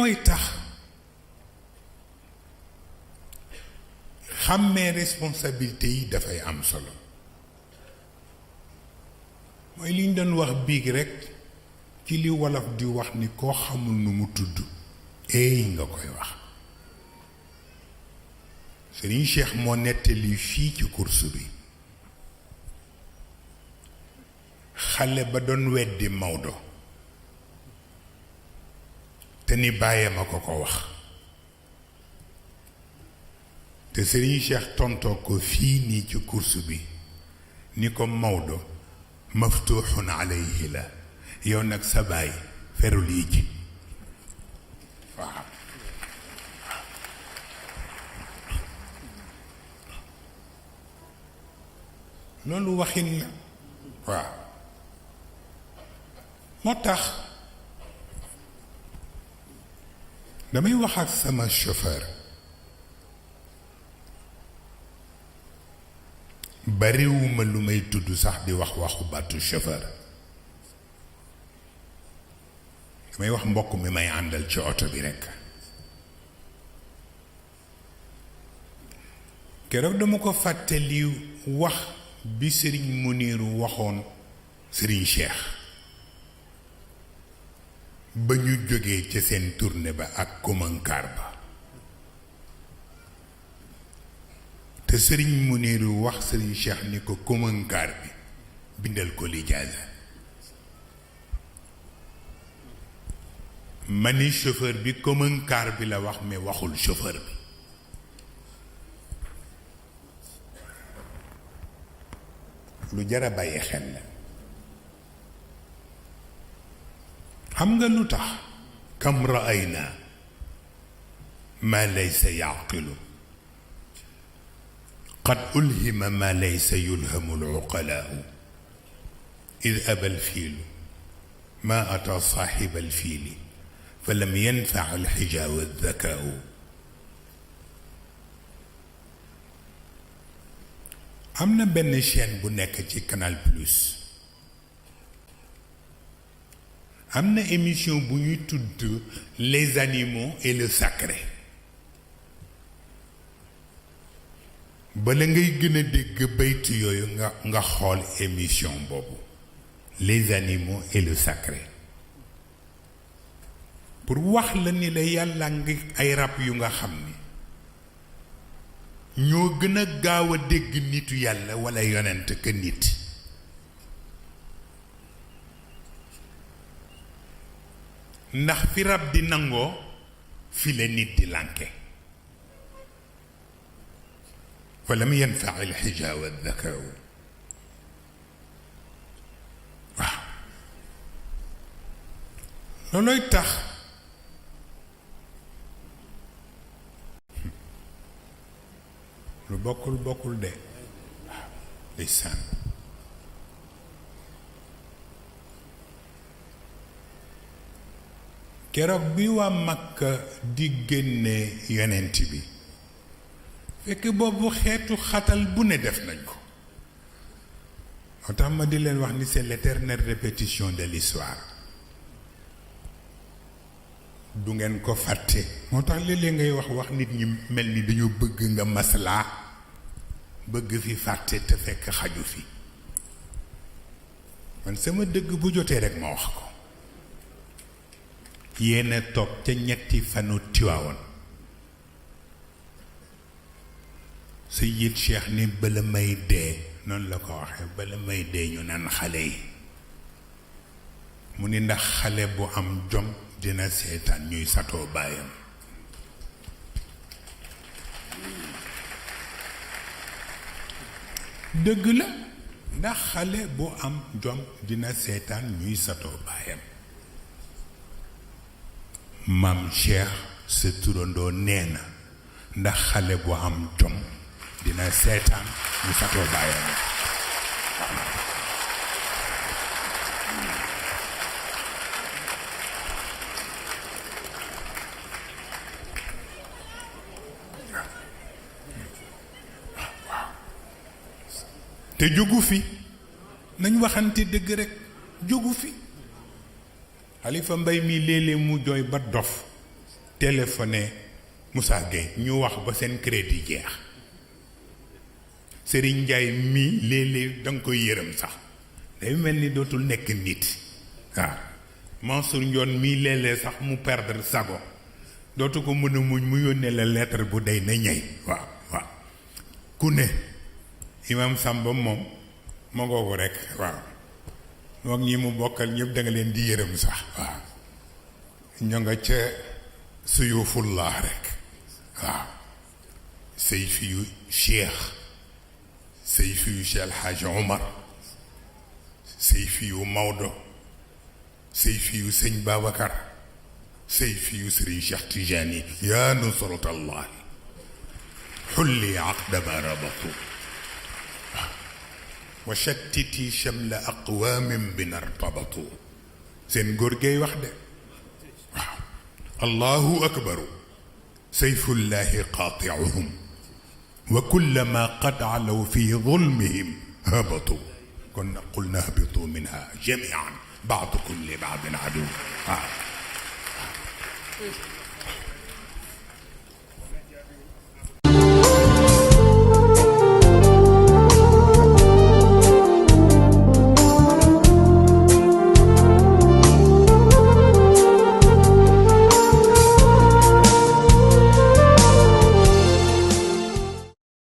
loolooy tax xàmmee responsabilité yi dafay am solo mooy li ñu doon wax biig rekk ci li wolof di wax ni koo xamul nu mu tudd eey nga koy wax Serigne Cheikh moo nettali fii ci course bi xale ba doon weddi Maodo te ni bàyyee ma ko wax te Serigne Cheikh tontoo ko fii nii ci course bi ni ko Maodo maftuuxun alayhi la yow nag sa baay ferul yi ji waaw loolu waxin la waaw moo tax damay wax ak sama chauffeur bariwuma lu may tudd sax di wax waxu baatu chauffeur damay wax mbokk mi may àndal ci oto bi rekk keroog dama ko fàttali wax bi Sëriñ Muniiru waxoon Sëriñ Cheikh ba ñu jógee ca seen tournée ba ak komankaar ba te Sëriñ Muniiru wax Sëriñ Cheikh ni ko komankaar bi bindal ko lijaasa ma ni chauffeur bi komankaar bi la wax mais waxul chauffeur bi lu jara bàyyi xel la xam nga lu tax kam raayna ma laysa yaqilu qad ulhima ma laysa yulhamu aluqalaau id aba alfiilu ma ata saaxiba alfiili fa lam yanfac alxijaawa aldakaau am na benn chaîne bu nekk ci Canal Plus am na émission bu ñuy tudd les animaux et le sacré bala ngay gën a dégg baytu yooyu nga xool émission boobu les animaux et le sacré pour wax la ni la yàlla ngi ay rab yu nga xam ni ñoo gën a gaaw a dégg nitu yàlla walla yonent ka nit ndax fi rab di nangoo fi la nit di lànke fa lam yanfac alxijaawa dakaaw waaw loolooy tax lu bokkul de waaw ndeysaan keroog bi waa Makka di génne yonent bi fekk boobu xeetu xatal bu ne def nañ ko moo tax ma di leen wax ni c'est l'éternelle répétition de l'histoire du ngeen ko fàtte moo tax léeg-léeg ngay wax nit ñi mel ni dañoo bëgg nga maslaa bëgg fi fàtte te fekk xaju fi man sama dëgg bu jotee rekk ma wax ko yéena toog ca ñetti fanu Tiwaawoon Sayyid Cheikh ni bala may dee noonu la ko waxee bala may dee ñu naan xale yi mu ni ndax xale bu am jom dina seetaan ñuy satoo baayam dëgg la ndax xale bu am jom dina seetaan ñuy satoo baayam maam Cheikh sa turandoo nee na ndax xale bu am jom dina seetaan ñu satoo baayam te jógu fi nañ waxante dëgg rekk jógu fi Xalifa Mbay mi léeg-léeg mu jooy ba dof téléphoné Moussa Gueye ñu wax ba seen crédit jeex Serigne Ndiaye mii léeg-léeg da nga koy yërëm sax day mel ni dootul nekk nit waaw Mansour Ndione mii léeg-léeg sax mu perdre sago dootu ko mën a muñ mu yónnee la lettre bu day na ñey waaw waaw ku ne Imam Samba moom ma ngoogu rek waaw moom ñi mu bokkal ñëpp da nga leen di yërëm sax waaw ñoo nga ca suyufullah rek waaw sayfi yu Cheikh sayfi yu Cheikh El Hadj Omar sayfi yu Maodo sayfi yu sëñ Babacar sayfi yu Sëriñ Cheikh Tijani yaa nusratallah xulli aqda ma rabatu wa shattiti shamla aqwamin bina irtabatu seen góor gay wax de waaw allahu akbaru sayfullahi qaatiuhum wa kullama qad alaw fi zulmihim habatu kon nag qulna habitu minha jamian baadukum li baadin adu waaw